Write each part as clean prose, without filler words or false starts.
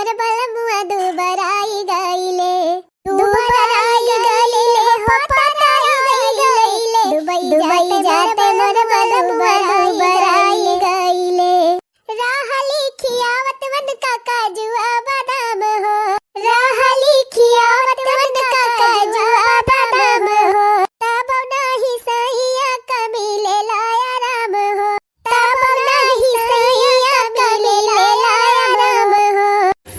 मोर बलमुआ दुबराई गईले, दुबराई गईले हो पताई गईले, दुबई जाते मोर बलमुआ दुबराई गईले। राहली खियावत वन का काजुआ बादाम हो, राहली खियावत वन का काजुआ बादाम हो, तब नहीं सैया कमीले लाया राम हो, तब नहीं सैया कमीले लाया राम हो।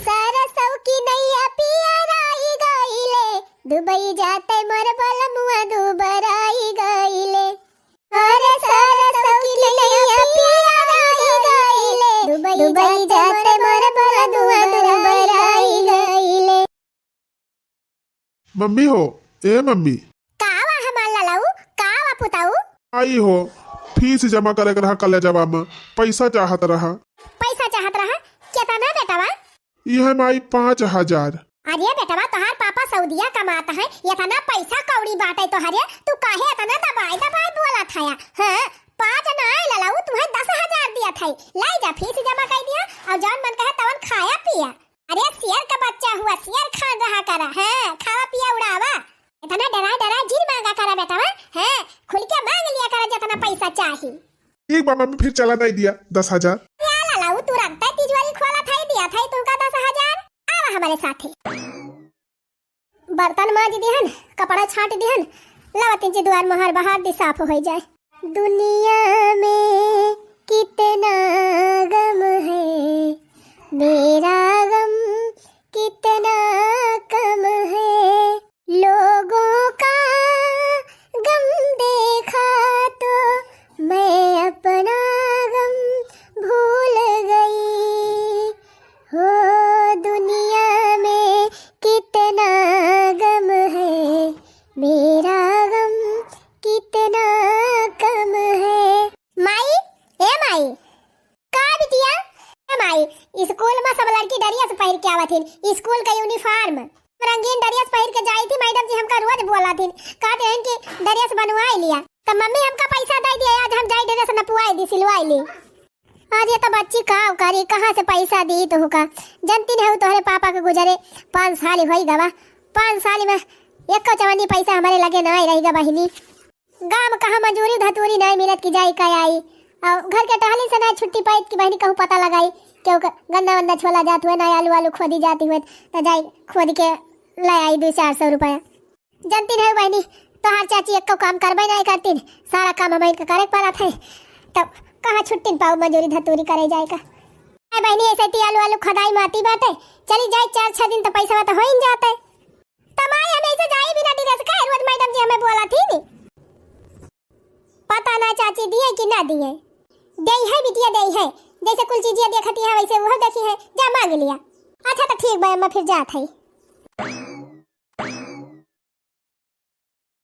सरसों की नैया पिया राई गईले, दुबई जाते मोर बलमुआ दुबराई गईले। अरे सरसों की नैया पिया राई गईले, दुबई जाते मोर बलमुआ दुबराई गईले। मम्मी हो, ए मम्मी कावा हमार ललाऊ, कावा पुताऊ आई हो, फीस जमा करे रहा कॉलेजवा में, पैसा चाहत रहा। पैसा चाहत रहा कितना बेटवा? यह माई 5000। अरे बेटवा तोहार पापा सऊदिया कमाता है, इतना पैसा कौड़ी बाटे तोहरे, तू काहे इतना दबाई दबाई बोला था? हां 5 ना ललाऊ, तुम्हें 10,000 दिया था, लाई जा फीस जमा कर दिया और जौन मन कहे तवन खाया पिया। अरे शेर का बच्चा हुआ, शेर खान रहा करा, हां खावा पिया उड़ावा, इतना डरा डरा जिन मांगा करा बेटवा, हां खुल के मांग लिया करा जितना पैसा चाहिए। एक बार मम्मी फिर चला नहीं दिया 10,000। या ललाऊ तू रखता तिजोरी खोला था दिया था तुमका 10,000। आवा हमारे साथे, बर्तन मांज दिहन, कपड़ा छाट दिहन, लावतिन जी द्वार मोहर बाहर दी साफ हो जाए। दुनिया में कितना गम है, मेरा गम कितना कम है, लोगों का गम देखा तो मैं अपना गम भूल गई। हो दुनिया में कितना गम है, मेरा गम कितना कम है। माई ए माई का बिटिया? ए माई स्कूल में सब लड़की ड्रेस पहन के आवत थीन, स्कूल का यूनिफॉर्म रंगीन ड्रेस पहन के जाई थी। मैडम जी हमका रोज बोला थीन कहते हैं कि ड्रेस बनवाई लिया, तो मम्मी हमका पैसा दे दिया, आज हम जाई ड्रेस नपवाई दी, सिलवाई ली। आज ये तो बच्ची का करी, कहाँ से पैसा दी तो का जनती है। तोहरे पापा के गुजरे 5 साल होई गवा, 5 साल में एक चवन्नी पैसा हमारे लगे ना रही गा बहिनी। गाँव कहाँ मजूरी धतूरी नहीं मिलत की जाई का आई, और घर के टहली से ना छुट्टी पाई की बहनी कहूँ पता लगाई क्यों गन्ना वन्ना छोला जात हुए ना आलू आलू खोदी जाती हुए, तो जाई खोद के ले आई 200-400 रुपया। जनती है बहनी तोहार चाची एक काम करबे नहीं करती, सारा काम हमें करे पड़ा था, तब कहाँ छुट्टी पाऊ मजूरी धतूरी करे जाए का। बहनी ऐसे आलू आलू खदाई माती बाटे, चली जाए 4-6 दिन तो पैसा तो हो ही जाता है। तमाई हमें ऐसे जाई बिना ड्रेस का, रोज मैडम जी हमें बोला थी नी, पता ना चाची दिए कि ना दिए, दई है बिटिया दई है, जैसे कुल चीजें देखती है वैसे वो देखी है, जा मांग लिया। अच्छा तो ठीक भाई, मैं फिर जात है।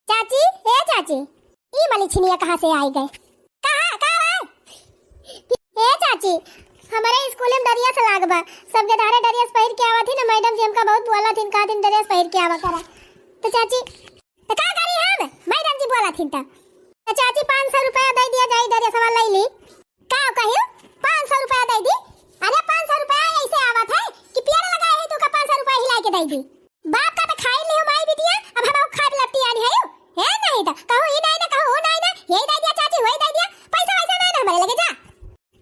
चाची ए चाची, ई मलिछनिया कहाँ से आई गए? कहाँ ए चाची हमारे स्कूल में ड्रेस लागबा, सब जधारे ड्रेस पहन के आवा थी ना, मैडम जी हमका बहुत बोला थी का दिन ड्रेस पहन के आवा करा। तो चाची तो का करी हम, मैडम जी बोला थी तो चाची 500 रुपया दे दिया, जाई ड्रेस वाला ले ली। का कहियो 500 रुपया दे दी? अरे 500 रुपया ऐसे आवा था कि पेड़ लगाए है, तू का 500 रुपया हिला के दे दी। बाप का तो खाई ले माई बिटिया, अब हम खा लपटी आनी है नहीं तो कहो ही नहीं ना, कहो नहीं ना, यही दे दिया चाची, वही दे दिया, पैसा वैसा नहीं ना हमारे लगे। जा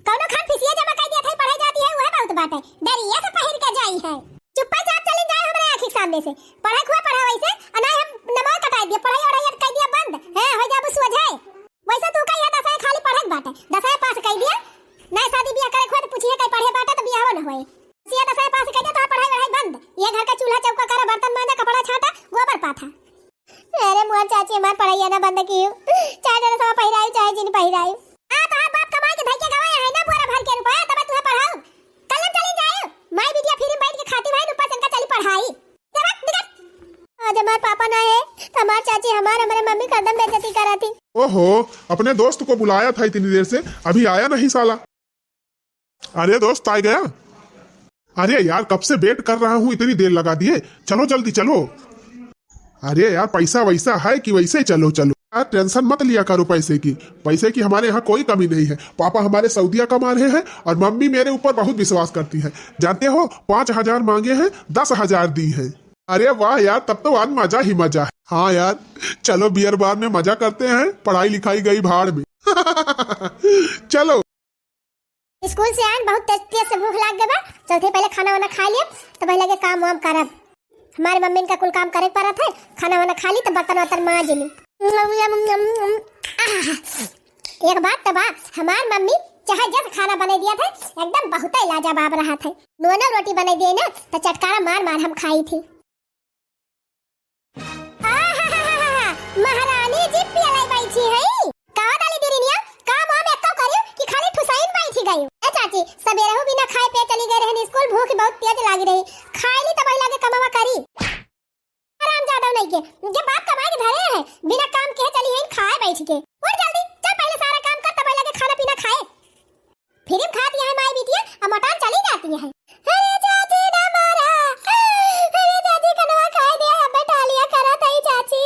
कौनो खान फीसिया जमा कर दिया था, पढ़ाई जाती है वह बहुत बात है, डरिया से पहन के जाई है, चुपचाप चली जाए हमारे आंखी सामने से। पढ़ाई खुआ पढ़ा वैसे और नहीं हम नमाज कटा दिया, पढ़ाई और कर दिया बंद है, हो जा बस वजह वैसे तू का याद है खाली पढ़क बाटे, 10 पास कर दिया नहीं, शादी बियाह करे खुद पूछिए कहीं पढ़े बाटे तो बियाह न होए, सिया 10 पास कर दिया तो पढ़ाई बंद, ये घर का चूल्हा चौका करा, बर्तन मांजा, कपड़ा छाटा, गोबर पाथा। अरे मोर चाची हमार पढ़ाई ना बंद की, चाहे जरा सब पहिराई चाहे जिन पहिराई। हां तो आप बाप कमाई के धई के गवाया है ना बोरा भर के रुपया, तब तुम्हें पढ़ाऊं कलम चली जाए, माई बिटिया फिर बैठ के खाती भाई ऊपर संका चली पढ़ाई। आज हमारे पापा ना है, हमार चाची हमारे मम्मी कदम बेइज्जती करा थी। ओहो, अपने दोस्त को बुलाया था इतनी देर से, अभी आया नहीं साला। अरे दोस्त आ गया? अरे यार कब से वेट कर रहा हूँ, इतनी देर लगा दिए, चलो जल्दी चलो। अरे यार पैसा वैसा है कि वैसे चलो चलो। टेंशन मत लिया करो पैसे की हमारे यहाँ कोई कमी नहीं है। पापा हमारे सऊदीया कमा रहे हैं और मम्मी मेरे ऊपर बहुत विश्वास करती है। जानते हो 5,000 मांगे हैं, 10,000 दी हैं। अरे वाह यार, तब तो आज मजा ही मजा है। हाँ यार, चलो बियर बार में मजा करते हैं, पढ़ाई लिखाई गई भाड़ में। चलो। स्कूल से आए बहुत तेज से भूख लाग गया बा, चलते पहले खाना वाना खा लिया तो पहले के काम वाम करब। हमारे मम्मी का कुल काम करे पड़ा था, खाना वाना खा ली तो बर्तन वर्तन मांज ली। एक बात तो बात, हमारी मम्मी चाहे जब खाना बना दिया था एकदम बहुत ही लाजवाब रहा था। दोनों रोटी बना दिए ना तो चटकारा मार मार हम खाई थी। महारानी जी पियलाई बैठी है। का डाली दिरिनिया काम वाम एको करियो कि खाली ठुसाइन बैठी गई। ए चाची सबेरे हो बिना खाए पे चली गई रहनी स्कूल, भूख बहुत तेज लागी रही। खाई ली तब लागे कमावा करी। आराम ज्यादा नहीं के जब बाप कमाए के धरे है बिना काम के चली है खाए बैठ के। उठ जल्दी चल पहले सारा काम कर तब लागे खाना पीना खाए। फिर खाती है माई बिटिया अब मटान चली जाती है। अरे चाची ना मारा, अरे चाची कनवा खाए दिया बेटा लिया करा था चाची।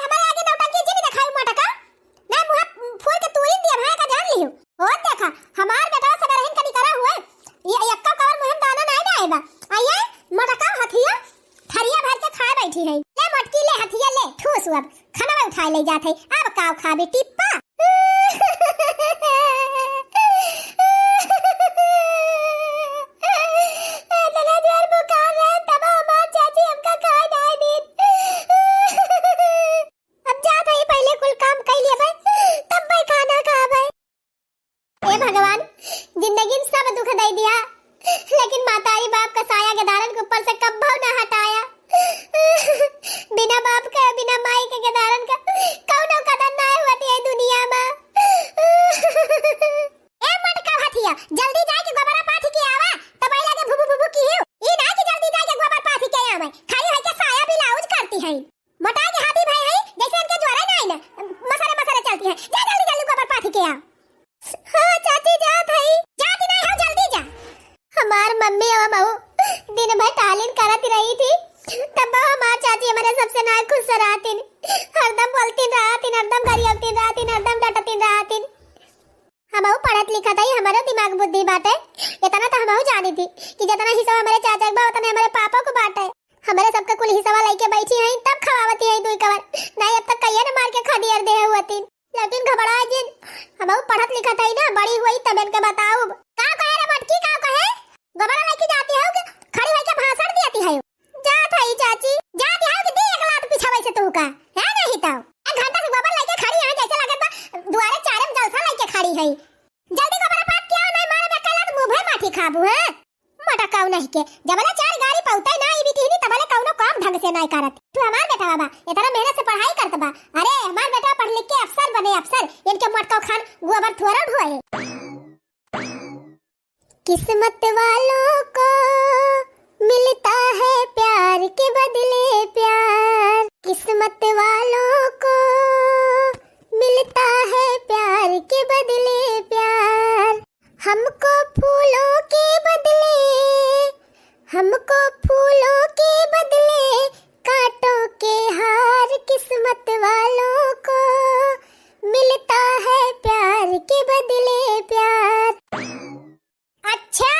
हमारे आगे नौटंकी जी भी दिखाई मटका ना मुंह फूल के तू ही दिया भाई का जान लियो। और देखा हमार बेटा सब रहन कनी करा हुआ ये यक्का कवर मुहिम दाना नहीं आएगा। आइए मटका हथिया थरिया भर के खाए बैठी है। ले मटकी ले हथिया ले ठूस अब खाना में उठा ले जाते अब काव खाबे टिप्पा। भगवान जिंदगी में सब दुख दे दिया लेकिन मातारी बाप का साया गदारन के ऊपर से कब भाव ना हटाया। बिना बाप का बिना माई के गदारन का कौनो कदर ना होती है दुनिया में। ए मटका हथिया जल्दी जाके गोबरा पाथी के आवा तब आई लागे भुबु भुबु की हियो। ई ना कि जल्दी जाके गोबर पाथी के आवे खाली है के साया भी लाउज करती है। मोटा के हाथी भाई है जैसे इनके ज्वारा नहीं ना मसरे मसरे चलती है। जा जल्दी जल्दी गोबर पाथी के आ। हाँ चाची जा थई जाती नहीं हो जल्दी जा। हमार मम्मी और बहू दिन भर तालीम करती रही थी तब हमार चाची हमारे सबसे ना खुश रहती, हरदम बोलती रहती, हरदम गरियाती रहती, हरदम डांटती रहती। हम पढ़त लिखत है हमारे दिमाग बुद्धि बाटे इतना तो हम जानी थी कि जितना हिस्सा हमारे चाचा का उतना हमारे पापा को बांटे। हमारे सबका कुल हिस्सा लेके बैठी है तब खवावती है दुई कवर नहीं अब तक कहिए ना मार के खदियर दे हुआती। लेकिन घबरा जिन हम पढ़त लिखत है ना बड़ी हुई तब इनके बताओ का कहे रे मटकी का कहे गोबरा लेके जाती है कि खड़ी होई के भाषण देती है। जा थई चाची जाती है कि दी एक लात पिछावे से तू का है नहीं तो एक घंटा से गोबर लेके खड़ी है जैसे लगत बा दुआरे चारे में जलसा लेके खड़ी है। जल्दी गोबर पात क्या नहीं मारे मैं कला तो मुंह भर माटी खाबू है मटकाऊ नहीं के जबले चार गाड़ी पौते ना ई बिटी तबले कौनो काम ढंग से नहीं करत। तू हमार बेटा बाबा इतना मेहनत से पढ़ाई करत बा। अरे हमार बेटा पढ़ लिख के अफसर बने अफसर इनके मटकाऊ खान गोबर थोड़ा ढोए। किस्मत वालों को मिलता है प्यार के बदले प्यार, किस्मत वालों को मिलता है प्यार के बदले प्यार। हमको फूलों के बदले हमको फूलों के बदले कांटों के हार, किस्मत वालों को मिलता है प्यार के बदले प्यार। अच्छा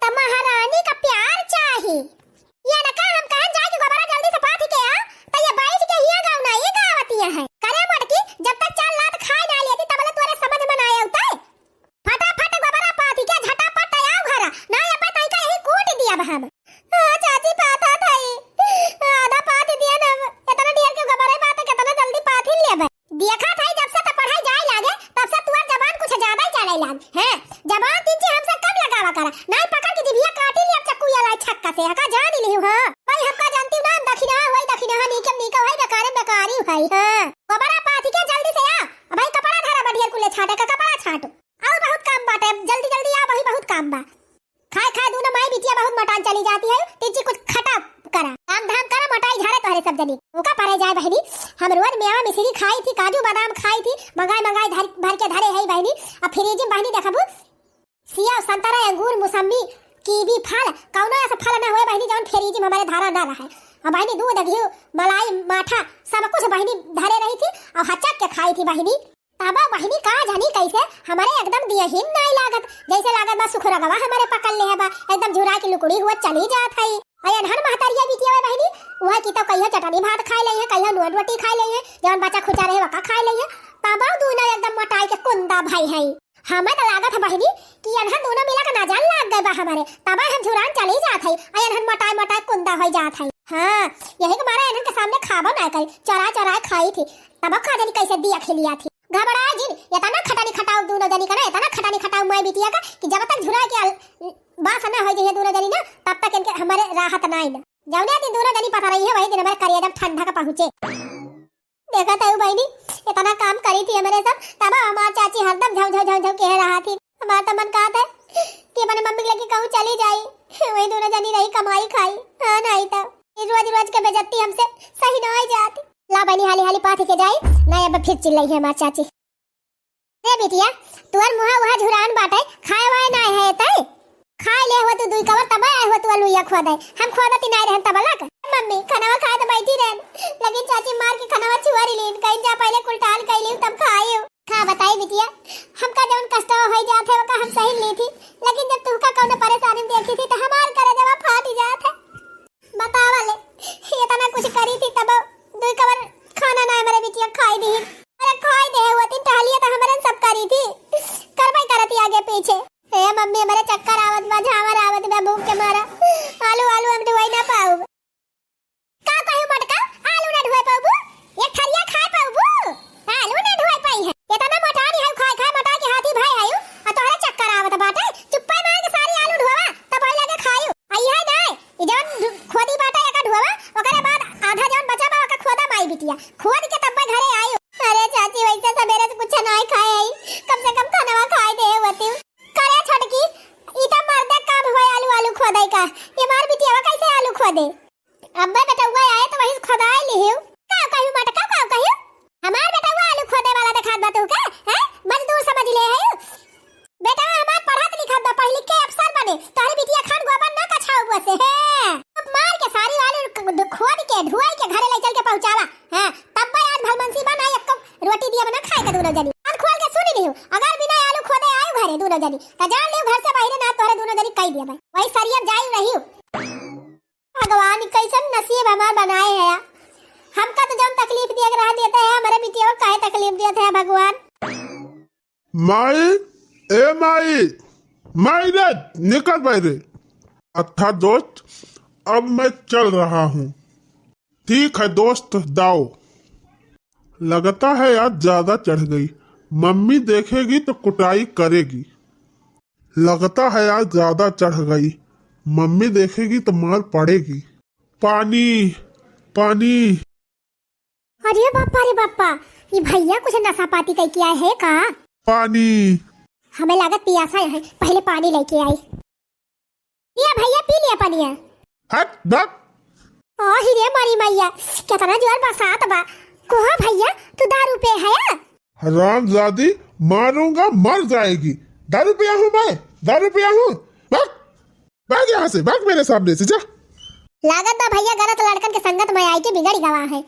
तो महारानी का प्यार चाहिए ये न का हम कहां जाके गोबरा जल्दी से पाथी के आ तो ये बैठ के हिया गाँव ना ये गावती है करे मटकी जब तक चार लात खाए ना लेती तबले तोरे समझ में ना आया उताय फटाफट गोबरा पाथी के झटापट आओ घरा ना ये पता ही कहीं कूट दिया हम। हां चाची पाथा थई आधा पाथी दिया ना इतना ढेर के गोबरा पाथ कितना जल्दी पाथी लेबे देखा था जब से तो पढ़ाई जाए लागे तब से तुअर जबान कुछ ज्यादा ही चले लाग है। जबान तीन से हमसे कब लगावा करा नहीं पकड़ के जिभिया काटी ली अब चक्कू या लाई छक्का से हका जान ही नहीं हां भाई हमका जानती ना दक्षिणा होई दक्षिणा नीकम नीका होई बेकार बेकारी होई। हां गोबरा पाथी के जल्दी से आ भाई कपड़ा धरा बढ़िया कुले छाटे का कपड़ा छाटो और बहुत काम बाटे जल्दी जल्दी आ भाई बहुत काम बा। खाए खाए दोनों माई बिटिया बहुत मटान चली जाती है तीजी कुछ खटा करा काम धाम करा मटाई झाड़े तोहरे सब जनी ओका परे जाए बहनी। हम रोज मेवा मिश्री खाई थी काजू बादाम खाई थी मंगाई भर के धरे है बहनी। अब फ्रिज में बहनी देखबू सिया संतरा अंगूर मौसमी कीवी फल कौनो ऐसा फल ना होए बहनी जौन फ्रिज में हमारे धारा ना रहे। और बहनी दूध घी मलाई माठा सब कुछ बहनी धरे रही थी और हचक के खाई थी बहनी। तब बहनी का जानी कैसे हमारे एकदम दियहीन नहीं लागत, जैसे लागत बा सुख रगवा हमारे पकड़ ले है बा, एकदम झुरा की लुकड़ी हुआ चली जात है। अयन हर महतरिया बिटिया है बहनी, वह की तो कहियो चटनी भात खाई ले है, कहियो नून रोटी खाई ले है, जवन बच्चा खुचा रहे वका खाई ले है। तब दोनों एकदम मोटाई के कुंदा भाई है। हमें तो लागत है बहनी कि अनहन दोनों मिला के नजर लाग गए बा हमारे, तब हम झुरान चली जात है, अयन मोटाई मोटाई कुंदा हो जात है। हाँ यही के मारा इनके सामने खाबो ना कर चरा चरा खाई थी, तब खा जानी कैसे दिया खिलिया थी। घबरा जिन इतना खटानी खटाऊ दोनों जनी का ना, इतना खटानी खटाऊ मैं बिटिया का कि जब तक झुरा के बास ना हो जाए दोनों जनी ना, तब तक इनके हमारे राहत ना आई ना। जौने दिन दोनों जनी पता रही है वही दिन हमारे करिया जब ठंडा का पहुंचे। देखा था बहनी इतना काम करी थी हमारे सब, तब हमारी चाची हरदम झौ झौ झौ झौ कह रहा थी। हमारा तो मन कहा था कि अपने मम्मी के लेके कहूँ चली जाई, वही दोनों जनी रही कमाई खाई। हाँ नहीं तो रोज रोज के बेजती हमसे सही ना आई जाती। ला बहनी हाली हाली पाथ के जाई नहीं, अब फिर चिल्लाई है हमारी चाची। रे बेटिया तुअर मुहा वहा झुरान बाटे खाए वाए ना है तय खाए ले हो तू दुई कवर तब आए हो तू लुइया खवा दे, हम खोदती नहीं रहन तब लग मम्मी खानावा खाए तो बैठी रहन, लेकिन चाची मार के खानावा छुआरी लीन कहीं जा पहले कुलटाल कइली तब खाए। खा बताई बिटिया हमका जवन कष्ट होई जात है वका हम सही ली थी, लेकिन जब तुका कौनो परेशानी देखी थी तो हमार करे जवा फाट जात है। बतावा ले इतना कुछ करी थी तब दुई कवर खाना ना हमारे बिटिया खाई दी, अरे खाई दे वो तीन टहलिया तो हमारे सब करी थी, करवाई करती आगे पीछे। ए मम्मी हमारे चक्कर आवत बा झावर आवत बा भूख के मारा, आलू आलू हम ढुआई ना पाऊ का कहू मटका आलू ना ढुआई पाऊ, एक थरिया खाए पाऊ आलू ना ढुआई पाई है। इतना मोटानी है खाए खाए मोटा के हाथी भाई आयु और तोहरे चक्कर आवत बाटे, चुप्पा मार के सारी आलू ढुआवा तब होई लगे खायू आई है ना ई जवन खोदी बाटा एका ढुआवा ओकरे बाद आधा जवन बचा बा ओका खोदा माई बिटिया खोद के तब घरे आयु। अरे चाची वैसे सवेरे से कुछ नहीं खाए आई, कम से कम खाना खाए दे होती करे छटकी इता मर्दे काम होय आलू आलू खोदाई का, ये मार बिटिया कैसे आलू खोदे। अब्बे बेटा हुआ आए तो वही खोदाई लिहियो का कहू मटका का कहू हमार बेटा हुआ आलू खोदे वाला दिखात बा तू का हैं मजदूर समझ ले है बेटा हमार पढ़त लिखत बा पढ़ लिख के अफसर बने, तोहरे बिटिया खान गोबर ना कछाऊ बसे है मार के सारी आलू खोद के ढुआई के घरे ले चल के पहुंचावा हैं, तब आज भलमनसी बना एक कप रोटी दिया बना खाए का दोनों जनी। कान खोल के सुनी लियो अगर बिना आलू खोदे आयु घरे दोनों जनी त जान लियो घर से बाहर ना तोहरे दोनों जनी कह दिया भाई वही सरियम जाई रही। भगवान कैसन नसीब हमार बनाए है, हमका तो जब तकलीफ दिया रह देते हैं हमारे बिटिया को काहे तकलीफ देते हैं भगवान। माई ए माई माई रे निकल बाहर। अच्छा दोस्त अब मैं चल रहा हूँ। ठीक है दोस्त दाओ। लगता है आज ज्यादा चढ़ गई, मम्मी देखेगी तो कुटाई करेगी। लगता है आज ज्यादा चढ़ गई, मम्मी देखेगी तो मार पड़ेगी। पानी पानी। अरे बापा ये भैया कुछ नशा पाती कह किया है का? पानी। हमें लागत पियासा है, पहले पानी लेके आई। ये भैया पी लिया पानी है। हट धक। ओ हिरे मारी मैया कितना जोर बरसात बा। कोहा भैया तू दारू पे है? हरामजादी मारूंगा मर जाएगी। दारू पिया हूँ मैं, दारू पिया हूँ। भाग यहाँ से, भाग मेरे सामने से जा। लागत बा भैया गलत लड़कन के संगत में आई के बिगड़ गवा है।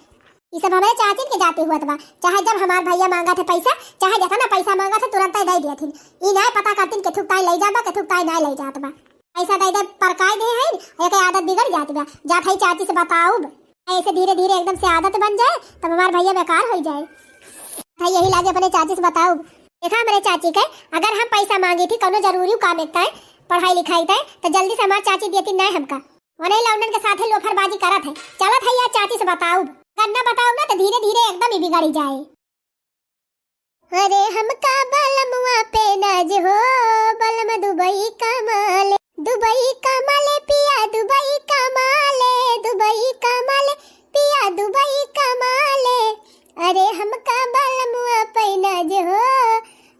ये सब हमारे चाची के जाते हुआ था, चाहे जब हमार भैया मांगा थे पैसा, चाहे जितना पैसा मांगा था तुरंत ही दे दिया थी। ई नहीं पता करतीन के थुकताई ले जाबा के थुकताई नहीं ले जात बा। पैसा दे दे परकाई दे है, एक आदत बिगड़ जात बा। जात है चाची से बताओ, ऐसे धीरे धीरे एकदम से आदत बन जाए तब हमार भैया बेकार हो जाए। भाई यही लागे अपने चाची से बताओ। देखा हमारे चाची के अगर हम पैसा मांगी थी कोनो जरूरी काम एकता है पढ़ाई लिखाई था तो जल्दी से हमार चाची देती नहीं हमका, वने लौंडन के साथे लोफरबाजी करत है। चलत है यार चाची से बताओ, करना बताओ ना तो धीरे धीरे एकदम ही बिगड़ी जाए। अरे हमका बलमुआ पे नाज हो, बलम दुबई कमाले, दुबई कमाले पिया दुबई कमाले, दुबई कमाले पिया दुबई कमाले। अरे हमका बलमुआ पे नाज हो,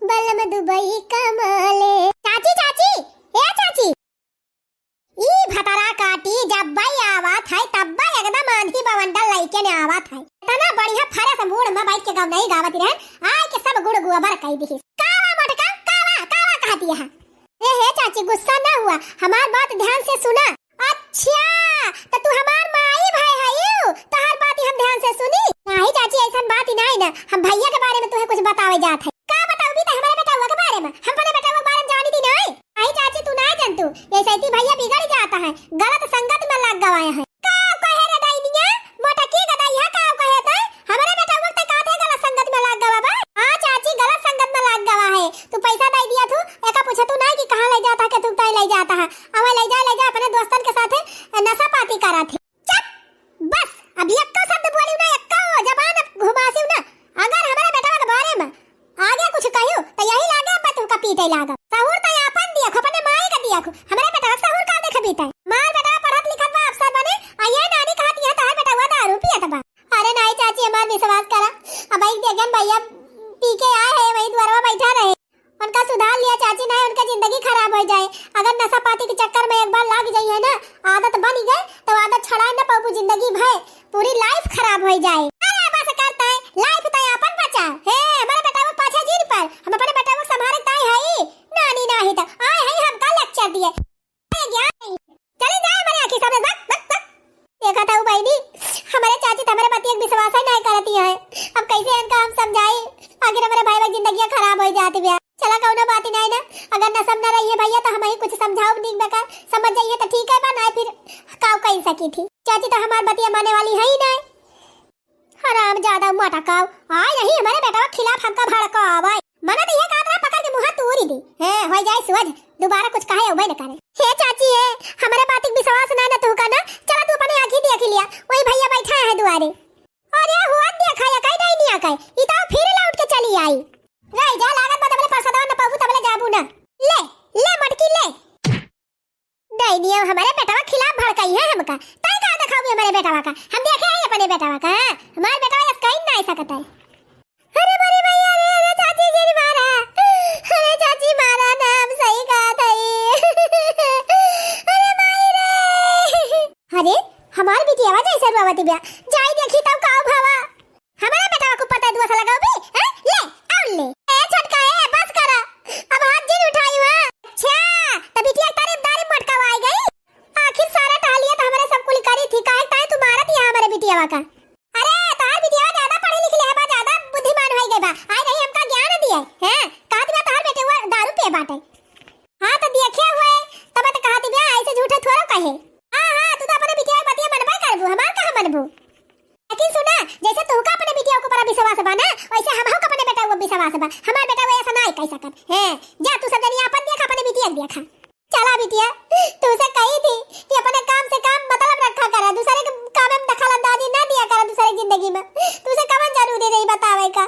बलम दुबई कमाले। चाची चाची ए चाची ई भतरा काटी जब भाई आवत है तब भाई एकदम आंधी बवंडल लइके ने आवत है। इतना बढ़िया फरे से मूड में बैठ के गाँव नहीं गावत रहे आए के सब गुड़ गुबर कह दी। कावा मटका कावा कावा कहती है। हे चाची गुस्सा ना हुआ, हमार बात ध्यान से सुना। अच्छा तो तू हमार माई भाई है तो हर बात ही हम ध्यान से सुनी। नहीं चाची ऐसा बात ही नहीं ना, हम भैया के बारे में तुम्हें कुछ बतावे जात है। का बताऊ भी तो हमारे बेटा के बारे में, हम अपने बेटा के बारे में जानी थी नहीं। नहीं चाची तू नहीं जानतू, ऐसे ही भैया बिगड़ जाता है, गलत संगत में लग गवाया है। का कहे रे डाइनिया मोटा की गदाई है, का कहे तो हमारे बेटा वक्त का थे गलत संगत में लग गवा बा। हां चाची गलत संगत में लग गवा है, तू पैसा दे दिया तू एका पूछे तू नहीं कि कहां ले जाता के तू तय ले जाता है। अब ले जा अपने दोस्तन के साथ नशा पाती करा थे। चुप बस अब यक्का शब्द बोलियो ना, यक्का जबान घुमासियो ना। अगर हमारे बेटा के बारे में आगे कुछ कहियो तो यही लागे मैं तुमका पीटे लागा। सहूर तो अपन दिया खो, अपने माई का दिया खो, हमारे बेटा का सहूर का देख बीता मार बेटा पढ़त लिखत बा अफसर बने आ ये नानी कहती है तार बेटा हुआ दारू पियत बा। अरे नहीं चाची हमार विश्वास करा, अब एक देखन भैया पी के आए है वही द्वारा बैठा रहे, उनका सुधार लिया चाची, नहीं उनका जिंदगी खराब हो जाए। अगर नशा पाती के चक्कर में एक बार लग जाई है ना, आदत बन गई तो आदत छड़ा न पाबू, जिंदगी भर पूरी लाइफ खराब हो जाए। अरे बस करता है लाइफ तो अपन बचा है, हमारे बेटा वो पाछा जीन पर हम अपने बेटा को संभाले ताई है नानी नहीं तो आए है हम का लेक्चर दिए चले जाए हमारे आंखी सामने बक देखा था बहनी हमारे चाची तो हमारे पति एक विश्वास ही नहीं करती है। अब कैसे इनका हम समझाए, आखिर हमारे भाई भाई जिंदगी खराब हो जाती है। चला कौनो बात ही नहीं ना, अगर न समझ रही है भैया तो हम ही कुछ समझाओ नहीं बेकार, समझ जाइए तो ठीक है बा, नहीं फिर काव कहीं सकी थी। चाची तो हमारी बतिया माने वाली है ही नहीं। हराम ज्यादा मोटा काव आए नहीं हमारे बेटा के खिलाफ हमका भड़का आवाई मना तो ये कादरा पकड़ के मुंह तोड़ दी है हो जाए सुअज दोबारा कुछ कहे उबे न करे। हे चाची है हमारे बात की विश्वास ना ना तू का ना, चला तू अपने आंखी देख लिया वही भैया बैठा है दुआरे। अरे हुआ देखा या कहीं नहीं आ कहीं इता फिर लौट के चली आई रह जा लागत बा तबले परसदा न पाबू तबले जाबू ना। ले ले मटकी ले डाइनिया हमारे बेटा के खिलाफ भड़काई है हमका, तई का दिखाओगे हमारे बेटा का, हम देखे हैं अपने बेटा का हमारे बेटा ये कहीं नहीं सकता है। अरे मेरे भैया रे चाची जी मारा, अरे चाची मारा ना हम सही कहा था अरे माई रे। अरे हमारी बेटी आवाज ऐसे रोवती बिया जाई देखी तब काऊ भावा हमारा बेटा को पता दुआ सा लगाओ बे ले और ले ए छटका है बस करा अब हाथ जिन उठाई हुआ। अच्छा तब बिटिया तारीफ मटकावाई गई, आखिर सारा टहलिया तो हमारे सब कुल करी थी काहे ताई तू मारत है हमारे बिटिया का। अरे तार बिटिया ज्यादा पढ़ी लिखी है बा, ज्यादा बुद्धिमान हो गई बा, आई नहीं हमका ज्ञान दिए हैं कहत बा तार बेटे हुआ दारू पिए बाटे। हां तो देखे हुए तब तो कहत बा ऐसे झूठे थोड़ा कहे। हां तू तो अपने बिटिया बतिया मनबा करबू हमार कहां मनबू। लेकिन सुना जैसे तू का अपने बिटिया को पर विश्वास बा ना वैसे हम हो अपने बेटा को विश्वास बा, हमार बेटा वो ऐसा नहीं कह सकत है। जा तू सब जनी अपन देख अपने बिटिया देखा। चला बिटिया तू से कही थी कि अपने काम से काम मतलब रखा करा, दूसरे के काम में दखल अंदाजी ना दिया करा दूसरे की जिंदगी में, तुझे कवन जरूरी नहीं बतावे का।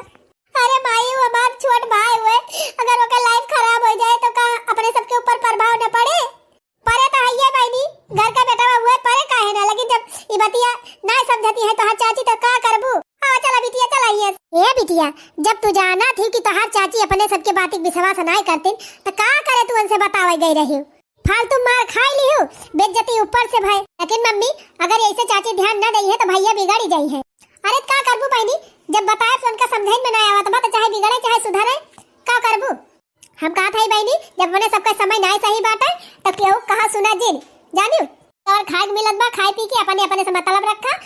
अरे माई वो बात छोट भाई हुए अगर ओके लाइफ खराब हो जाए तो का अपने सबके ऊपर प्रभाव न पड़े। परे तो है ये बहनी घर का बेटा हुए परे काहे ना, लेकिन जब ये बतिया ना समझती है तो हर चाची तो का करबू। हां चला बिटिया चला ये बिटिया जब तू जाना थी कि तोहार चाची अपने सबके बात की विश्वास नहीं करती तो का करे तू उनसे बतावे गई रही, फालतू मार खाई ली हो बेइज्जती ऊपर से भाई। लेकिन मम्मी अगर ऐसे चाची ध्यान न दई है तो भैया बिगड़ ही जाई है। अरे का करबू बहनी जब बताए तो उनका समझाई में ना आवा तो बात चाहे बिगड़े चाहे सुधरे का करबू। हम कहा था बहनी जब मैंने सबका समय नहीं सही बाटे तो केहू कहा सुना जिन जानियो और खाए मिलत बा खाई पी के अपने अपने से मतलब रखा।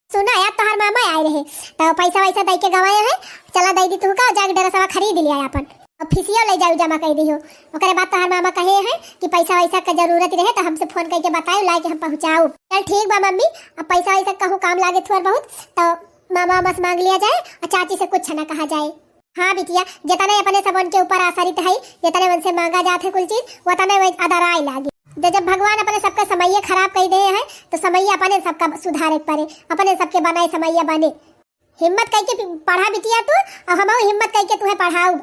सुना यार तोहर मामा आए रहे तो पैसा वैसा दे के गवाया है, चला दे दी तू का जाके ड्रेसवा खरीद लिया अपन और फिसियो ले जाऊ जमा कर दियो। ओकरे बाद तोहर मामा कहे है कि पैसा वैसा का जरूरत रहे तो हमसे फोन करके बताओ ला के हम पहुंचाऊ। चल ठीक बा मम्मी अब पैसा वैसा कहूं काम लागे थोड़ा बहुत तो मामा बस मांग लिया जाए और चाची से कुछ ना कहा जाए। हाँ बिटिया जितने अपने सब उनके ऊपर आश्रित है जितने उनसे मांगा जाते कुल चीज वो तने अदराई लागी। जब भगवान अपने सबका समय खराब कर दे है तो समय अपने सबका सुधारे पड़े, अपने सबके बनाए समय बने। हिम्मत करके पढ़ा बिटिया तू और हम हिम्मत करके तुम्हें पढ़ाऊ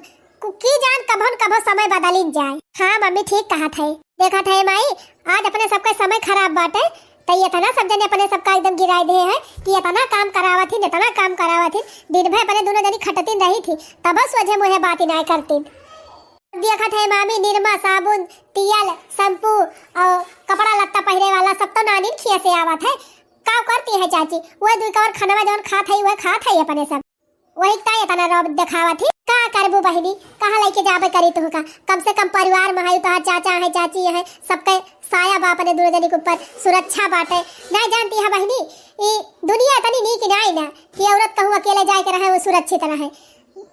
की जान कभन कभो समय बदल जाए। हाँ मम्मी ठीक कहा था देखा था माई आज अपने सबका समय खराब बाटे तो ये तना सब जने अपने सबका एकदम गिराए दे है कि इतना काम करावा थी इतना काम करावा थी दिन भर अपने दोनों जनी खटतीन रही थी तब बस वजह मुझे बात ही नहीं करती। देखा था मामी निरमा साबुन तेल शैम्पू और कपड़ा लत्ता पहरे वाला सब तो नानी खिया से आवत है का करती है चाची वो दुई कवर खाना जौन खात है वह खात है अपने सब। वही ताय तना रब दिखावा थी का करबू बहिनी, कहाँ लेके जाबे करी तू का। कम से कम परिवार में है तो चाचा है चाची है, सबके साया बाप ने दूर जनी के ऊपर सुरक्षा बाटे। नहीं जानती है बहिनी ये दुनिया तनी नीक नहीं ना कि औरत कहूँ अकेले जाए के रहे वो सुरक्षित रहे।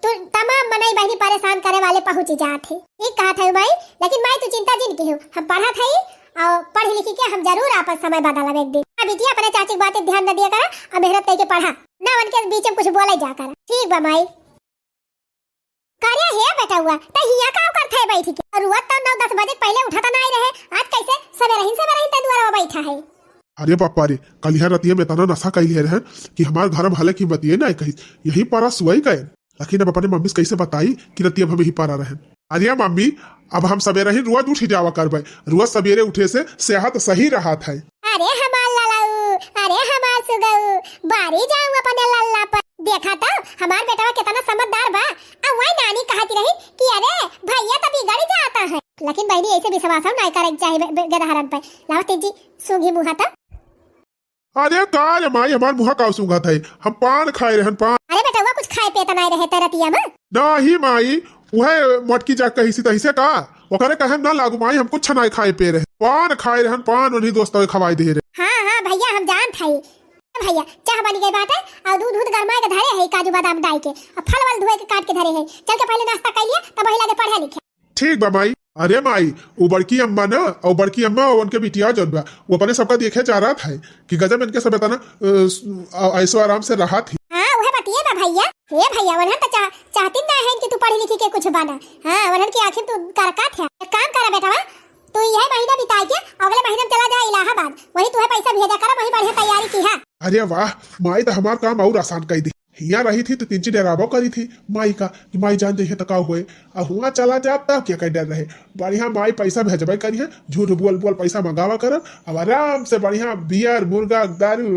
तो तमाम मनई बहनी परेशान करे वाले पहुंच जाते। ठीक कहा था माई, लेकिन माई तू चिंता जिन की हो, हम पढ़ा था और पढ़ लिखी के हम जरूर आपस समय बदलब एक दिन। बिटिया अपने चाची की बातें ध्यान न दिया करा और मेहनत करके पढ़ा ना, उनके बीच में कुछ बोले जा कर। ठीक बा माई। कार्य है बेटा हुआ तो हिया काम करता है बैठी के, और वो तो 9-10 बजे पहले उठाता नहीं रहे, आज कैसे सवेरे ही द्वारा बैठा है। अरे पापा रे, कल यहाँ रतिया में तना नशा कैले रहे कि हमारे घर में हाले की बतिये ना कही यही पारा सुई गए, लेकिन अब अपने मम्मी से कैसे बताई कि रतिया हम यही पारा रहे। अरे मम्मी अब हम सवेरे ही रोज उठ जावा करबे, रोज सवेरे उठे से सेहत सही रहा था। अरे हमार लालाऊ, अरे हमार सुगऊ, बारी जाऊं अपने लल्ला पर। देखा तो हमार बेटा कितना समझदार बा। अब वही नानी कहती रही कि अरे भैया तो बिगड़ जाता है, लेकिन बहनी ऐसे विश्वास हम नहीं करे चाहिए गदहरन पे। लाओ तेजी सूंघी मुहा था। अरे काल माई हमार मुहा का सूंघा था, हम पान खाए रहन पान। अरे बेटा वो कुछ खाए पे तो नहीं रहे तरतिया में। नहीं माई वह मटकी जा कही सी तही से का ओकरे कहे ना लागू माई, हम कुछ नहीं खाए पे रहे, पान खाए रहन पान, उन्हीं दोस्तों खवाई दे रहे। हाँ भैया हम जान था भैया, चाह बनी गई बात है और दूध गरमाए के धरे है, काजू बादाम डाल के और फल वल धोए के काट के धरे है। चल के पहले नाश्ता कर लिया तब वही लगे पढ़े लिखे। ठीक बा माई। अरे माई वो बड़की अम्मा ना और बड़की अम्मा और उनके बिटिया जो बा वो अपने सबका देखे जा रहा था कि गजब इनके सब ना ऐसो आराम से रहा थी। हाँ वह बतिए बा भैया, हे भैया वरन तो चाहती ना है कि तू पढ़ी लिखी के कुछ बना। हाँ वरन की आखिर तू करका था काम करा बेटा, तू यह महीना बिता के अगले महीने में चला जा इलाहाबाद, वही तुम्हें पैसा भेजा कर, वही बढ़िया तैयारी की है। अरे वाह माई तो हमारा काम और आसान कर दी। यहाँ रही थी तो 3 डेराबो करी थी माई का कि माई जान दे तो का हुए, और हुआ चला जा तब क्या कर डर रहे। बढ़िया माई पैसा भेजबे करी है, झूठ बोल बोल पैसा मंगावा कर, अब आराम से बढ़िया बियर मुर्गा दारू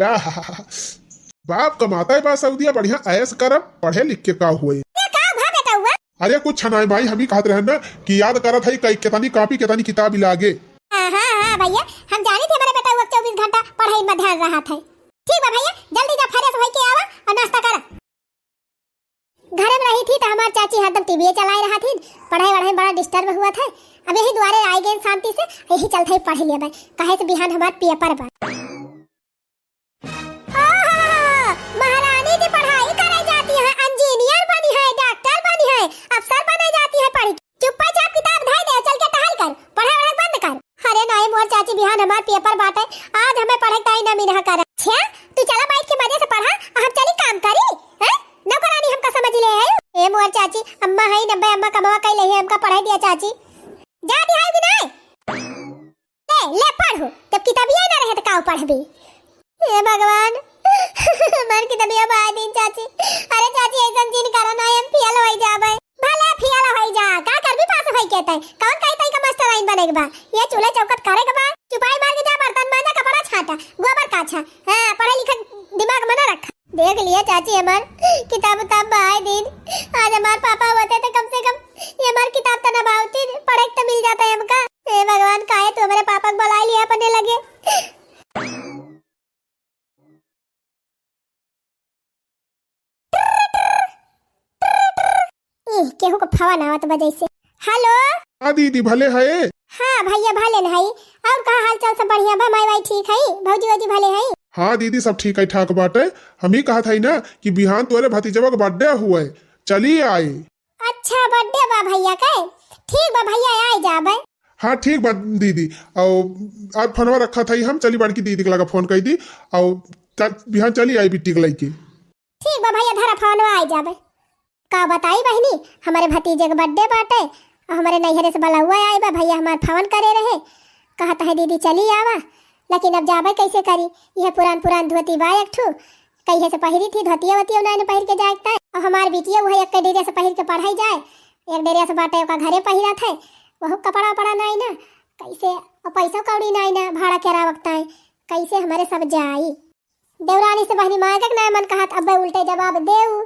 बाप कमाता है बा सऊदिया, बढ़िया ऐश कर पढ़े लिख के का हुए। अरे कुछ नहीं माई, हम ही कहते रहे ना कि याद करत है कई कितनी कॉपी कितनी किताब लागे। हाँ भैया हम जानी थे मेरे बेटा 24 घंटा पढ़ाई में ध्यान रहा था। ठीक है भैया जल्दी जा फ्रेश होके आवा और नाश्ता कर। घर में रही थी तो हमारी चाची हरदम टीवी चलाए रहा थी, पढ़ाई बड़ा डिस्टर्ब हुआ था। अब यही द्वारे आए गए शांति से, यही चलते ही पढ़ लिया भाई, कहे से बिहान हमार पेपर बा। महारानी जी पढ़ाई करे जाती है, इंजीनियर बनी है, डॉक्टर बनी है, अफसर बने जाती है, पढ़ चुपचाप किताब धाई दे, चल के टहल कर, पढ़ाई बंद कर। अरे नहीं मोर चाची बिहान हमार पेपर बाटे, आज हमें पढ़े टाइम ना मिला कर। अच्छा तू चला बैठ के मजे से पढ़ा, हम चली काम करी हैं, नौकरानी हमका समझ ले है। ए मोर चाची अम्मा है नब्बे अम्मा कमावा कई ले हमका पढ़ाई दिया चाची, जा दिहाई कि नहीं ले पढ़ो, तब किताबिया ना रहे तो का पढ़बी। हे भगवान मर की तबिया बाय दिन चाची। अरे चाची ऐसा जिन करा ना हम फेल होई जाबे, भले फेल होई जा का कर भी पास होई केतै, कौन कहतै का मास्टर लाइन बनेगा बा, ये चूल्हा चौकट करे के बा, चुपाई मार के जा बर्तन मांजा कपड़ा छाटा गोबर काछा। हां पढ़े लिखे दिमाग में ना रखा। देख लिया चाची हमार किताब बाय दिन, आज हमार पापा होते तो कम से कम ये हमार किताब तो ना बावती पढ़े तो मिल जाता है हमका। हे भगवान काहे तो मेरे पापा को बुला लिया पढ़ने लगे। केहू को फोन आवत बजे से। हेलो हाँ दीदी भले है। हाँ भैया भले है, और का हाल चाल सब बढ़िया बा, माई ठीक है, भौजी वौजी भले है। हाँ दीदी सब ठीक है ठाक बाटे, हम ही कहा था ना कि बिहान तोरे भतीजवा का बर्थडे हुए, चलिए आए। अच्छा बर्थडे बा भैया का, ठीक बा भैया आए जाबे। हाँ ठीक बा दीदी, और आज फोनवा रखा था हम, चली बड़की दीदी के लगा फोन कर दी और बिहान चली आई बिट्टी के लड़की। ठीक बा भैया धरा फोनवा आए जाबे। का बताई बहनी हमारे भतीजे का बर्थडे बाटे और हमारे नैहरे से बला हुआ आए बा, भैया हमार फोन करे रहे, कहता है दीदी चली आवा, लेकिन अब जाबे कैसे करी। यह पुरान धोती बा एक ठू, कहीं से पहिरी थी धोतिया वतिया उन्होंने पहिर के जाता है, और हमार बिटिया वह एक डेरिया से पहिर के पढ़ाई जाए, एक डेरिया से बाटे का घरे पहिरा था, वह कपड़ा पड़ा नहीं ना, कैसे और पैसा कौड़ी नहीं ना, भाड़ा केरा वक्त है, कैसे हमारे सब जाई। देवरानी से बहनी मांगे ना मन कहा अब उल्टे जवाब देऊ,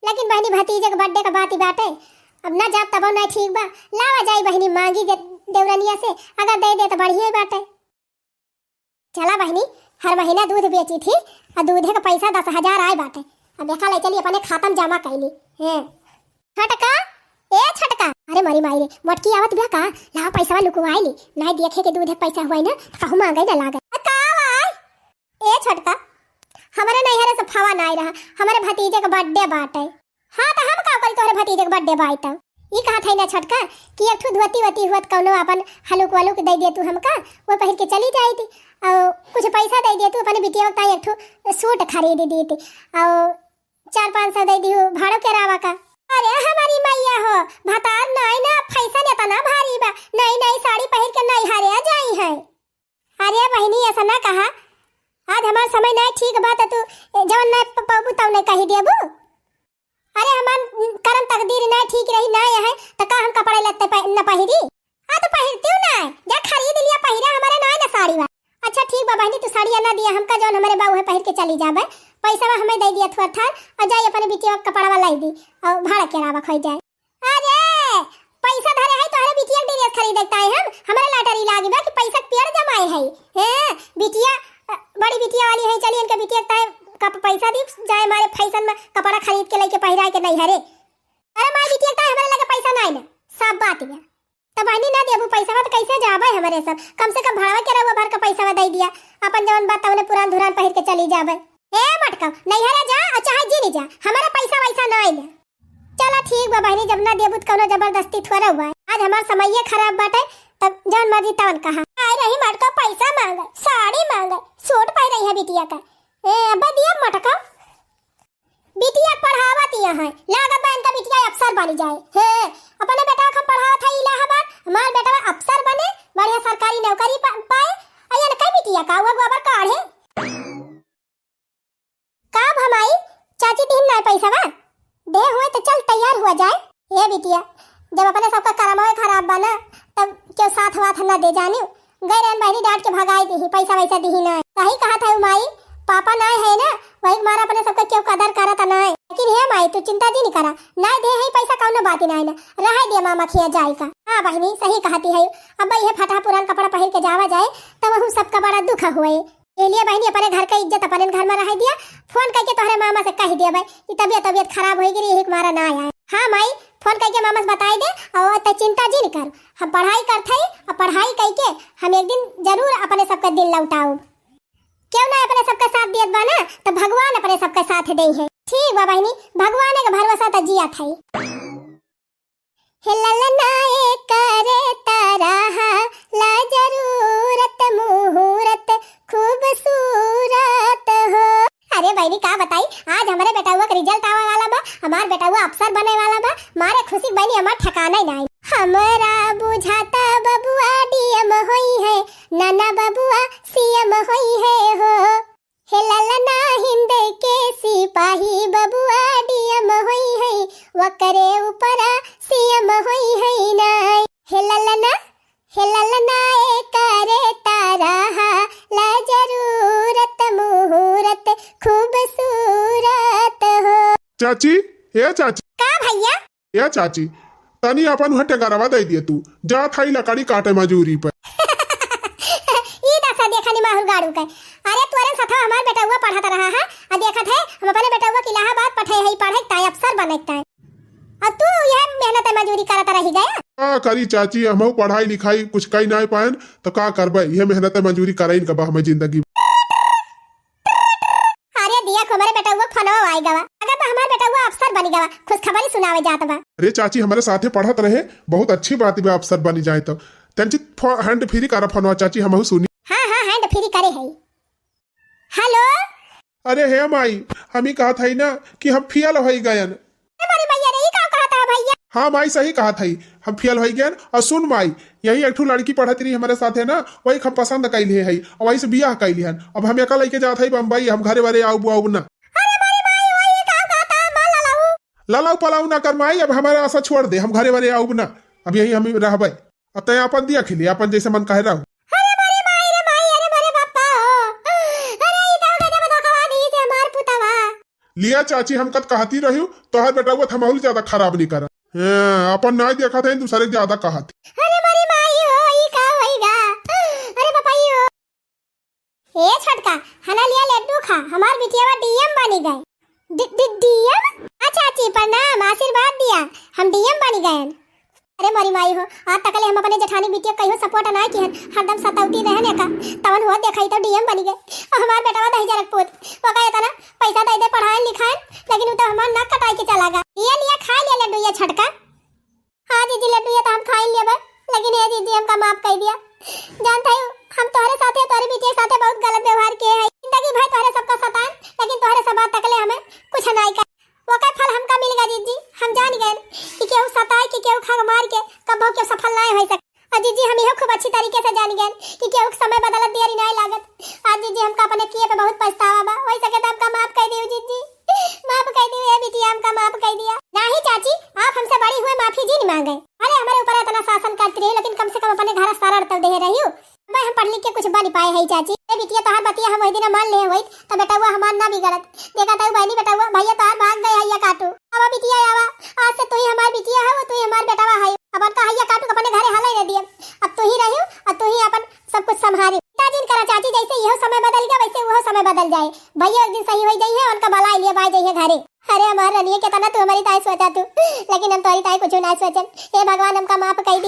लेकिन बहनी भतीजे के बर्थडे का बात ही बाटे, अब ना जाब तब नहीं ठीक बा, लावा जाई बहनी मांगी देवरानिया से, अगर दे दे तो बढ़िया बाटे। चला बहनी हर महीना दूध बेची थी और दूधे का पैसा 10,000 आए बाटे, अब देखा ले चली अपने खातम जमा कैली हैं। छटका ए छटका, अरे मरी माई रे मोटकी आवत बिया का, ला पैसा लुकवाईली नहीं देखे के दूध पैसा हुआ ना कहूं मांगे ना लागे का भाई। ए छटका हमारे नैहरे से फवा नहीं रहा, हमारे भतीजे का बर्थडे बाटे। हाँ तो हम का करी तोहरे भतीजे का बर्थडे बाटे। ई कहा था ना छटका कि एक ठो धोती वती हुत कौनो अपन हलुक वालुक दे दे तू हमका, वो पहिर के चली जाई थी और कुछ पैसा दे दे तू अपने बिटिया का एक ठो सूट खरीद दी थी और 400-500 दे दी भाड़ो के रावा का। अरे हमारी मैया हो भतार नहीं ना पैसा ने तना भारी बा, नई नई साड़ी पहिर के नहीं हारे जाई है। अरे बहनी ऐसा ना कहा, आज हमार समय नहीं ठीक बात तू जवन नहीं पाबू तब नहीं कही देबू। अरे हमान करम तकदीर नहीं ठीक रही ना है तो का हम कपड़े लत्ते न पहिरी। हां तो पहिरती हूं ना, जा खरीद लिया पहिरा हमारे ना ना साड़ी बा। अच्छा ठीक बा बहनी तू साड़ी ना दिया हमका जवन हमारे बाबू है पहिर के चली जाबे, पैसा हमें दे दिया थोड़ा थार और जाई अपने बिटिया का कपड़ा लाई दी और भाड़ा के रावा खोई जाए। अरे पैसा धरे है तोहरे बिटिया के ड्रेस खरीदता है, हम हमारे लॉटरी लागी बा कि पैसा पेड़ जमाए है। हैं बिटिया बड़ी बिटिया वाली है, चलिए इनके बिटिया का कप पैसा दी जाए हमारे फैशन में कपड़ा खरीद के लेके पहिरा के नहीं हरे। अरे मां बिटिया का हमारे लगे पैसा नहीं ना, सब बात है तब बहनी ना देबू पैसा तो कैसे जाबे हमारे सब, कम से कम भाड़ा के रहुआ भर का पैसा दे दिया अपन जवन बात तवने पुरान धुरान पहिर के चली जाबे। ए मटका नहीं हरे जा और चाहे जी जा, हमारा पैसा वैसा नहीं ले। चला ठीक बा बहनी जब ना देबू कोनो जबरदस्ती थोड़ा हुआ है, आज हमार समय खराब बाटे तब जवन मर्जी तवन कहा। आए रही मटका पैसा मांगे, साड़ी मांगे, सूट पहन रही है बिटिया का। ए अब्बा दिया मटका बिटिया पढ़ावत है, लागत बा इनका बिटिया अफसर बन जाए। हे अपने बेटा का पढ़ावत है इलाहाबाद, हमार बेटा अफसर बने बढ़िया सरकारी नौकरी पाए। अयन कई बिटिया का वो गोबर काढ़े का भमाई चाची दिन ना पैसा बा दे हुए तो चल तैयार हुआ जाए। ये बिटिया जब अपने सबका कर्म है खराब बना तब क्यों साथ वाथ ना दे जानी, गए रहन बहनी डांट के भगाई दी पैसा वैसा दी ना। सही कहा था माई पापा ना है ना वही मारा अपने सबका क्यों कदर करा था ना, लेकिन हे माई तू चिंता जी नहीं करा ना दे है पैसा कौनो बात ही ना रह दे मामा खिया जाए का। हाँ बहनी सही कहती है, अब ये फटा पुरान कपड़ा पहन के जावा जाए तब हम सबका बड़ा दुख हुए। ये लिए बहनी अपने घर का इज्जत अपने घर में रह दिया, फोन करके तोहरे मामा से कह दिया भाई कि तबीयत खराब हो गई यही मारा ना आया। हाँ माई फोन करके मामा से बताई दे और तो चिंता जी नहीं कर, हम पढ़ाई करते हैं और पढ़ाई करके हम एक दिन जरूर अपने सबका दिल लौटाऊ। क्यों ना अपने सबका साथ दियत बा ना तो भगवान अपने सबका साथ दे है। ठीक बा बहनी भगवान का भरोसा तो जिया था। हिललनाए करे तारा ला जरूरत मुहूर्त खूबसूरत हो। अरे बहनी का बताई आज हमारे बेटा हुआ का रिजल्ट आने वाला बा, हमार बेटा हुआ अफसर बने वाला बा, मारे खुशी बहनी हमार ठिकाना ही नहीं। हमारा बुझाता बबुआ डीएम होई है, नाना बबुआ सीएम होई है हो। हिललना हिंद के सिपाही बबुआ डीएम होई है, वकरे ऊपर सीएम होई है ना। हिललना ए करे तारा ला जरूरत मुहूर्त खूबसूरत हो। चाची ए चाची का भैया ए चाची तनी अपन हटे गरवा दे दिए तू जा थाई लकड़ी काटे मजूरी पर। ई दसा देखनी माहुर गाड़ू के। अरे तोरे साथ हमार बेटा हुआ पढ़ाता रहा है आ देखत है हम अपने बेटा हुआ की इलाहाबाद पढ़े है पढ़े ताय अफसर बनता है और तू यह मेहनत मजूरी करता रही गया। का करी चाची हम पढ़ाई लिखाई कुछ कई ना पाएन तो का करबे, ये मेहनत मजूरी कराइन कबा हमें जिंदगी। अरे दिया को हमारे बेटा हुआ फनो आई गवा, अगर तो हमारे बेटा हुआ अफसर बनी गवा खुश खबरी सुनावे जात बा। अरे चाची हमारे साथे पढ़त रहे बहुत अच्छी बात है अफसर बनी जाए तो तंची हैंड फ्री करा फनवा चाची हम सुनी। हां हैंड फ्री करे है। हेलो अरे हे माई हम ही कहा था ना कि हम फियल हो गयन। हमारी भैया रे का कहा था भैया। हाँ माई सही कहा था हम फियल हो गयन। और सुन माई यही एक लड़की पढ़त रही हमारे साथ है ना वही हम पसंद कैली है और वही से बियाह कैली हन। अब हम एक लेके जात है बम्बई, हम घरे वारे आऊ बुआऊ ना। लालाऊ पलाऊ ना कर माई, अब हमारे आशा छोड़ दे, हम घरे वारे आऊ ना, अब यही हम रहबे। अब तय अपन दिया खिली अपन जैसे मन कहे रहू। लिया चाची हम कत कहती रही तोहर बेटा हुआ थमाउल ज्यादा खराब नहीं करा अपन नहीं देखा था दूसरे ज्यादा कहा थी। अरे मारी माई हो ई का होइगा। अरे पापाई हो ए छटका हना लिया लड्डू खा, हमार बिटिया डीएम बनी गए। डीएम? अच्छा चाची प्रणाम, आशीर्वाद दिया, हम डीएम बन गए। अरे मोरी माई हो, आज तकले हम अपने जेठानी बिटिया कहियो सपोर्ट ना किहन, हरदम सतावती रहने का, तवन हो देखाई तो डीएम बन गए। और हमार बेटावा दही जरक पोत वो कहता ना पैसा दे दे पढ़ाए लिखाए, लेकिन वो तो हमार नाक कटाई के चला गया। ये लिया खा लिया लड्डू ये छटका। हाँ दीदी लड्डू ये तो हम खा ही लिया, लेकिन ये दीदी हमका माफ कर दिया। जानता है हम तोहरे साथे तोहरे बिटिया साथे बहुत गलत व्यवहार किए हैं, जिंदगी भर तोहरे सबका सतान, लेकिन तोहरे सब तकले हमें कुछ नहीं कर। वो का फल हमका मिल गया जीजी, हम जान गए कि केहू सताए कि केहू खा मार के कबो के सफल नहीं हो सके। और जीजी हम यह खूब अच्छी तरीके से जान गए कि केहू समय बदलत देरी नहीं लागत। आज जीजी हमका अपने किए पे बहुत पछतावा बा, वही सके तो हमका माफ कर दियो जीजी, माफ कर दियो ये बिटिया, हमका माफ कर दिया। नहीं चाची आप हमसे बड़ी हुए माफी जी नहीं मांगे, अरे हमारे ऊपर इतना शासन करती रही, लेकिन कम से कम अपने घर सारा अड़तल दे रही हूँ। भाई हम पढ़ लिख के कुछ बन पाए है चाची। ए बिटिया तोहार बतिया हम वही दिन मान ले होई तो बेटा हुआ हमार ना बिगड़त। देखा था बहनी बेटा हुआ भैया तोहार भाग गए हैया काटू, अब बिटिया आवा आज से तू ही हमार बिटिया है, वो तू ही हमार बेटावा है। अब का हैया काटू अपने घरे हाले न दिए, अब तू ही रहियो और तू ही अपन सब कुछ संभाली। पिताजी करा चाची जैसे यह समय बदल गया वैसे वो समय बदल जाए, भैया एक दिन सही हो जाई है, उनका भला लिए बाय जाइए घरे। अरे हमार रनिए के तना तू हमारी ताई सोचा तू, लेकिन हम तोरी ताई कुछ ना सोचन। हे भगवान हमका माफ कर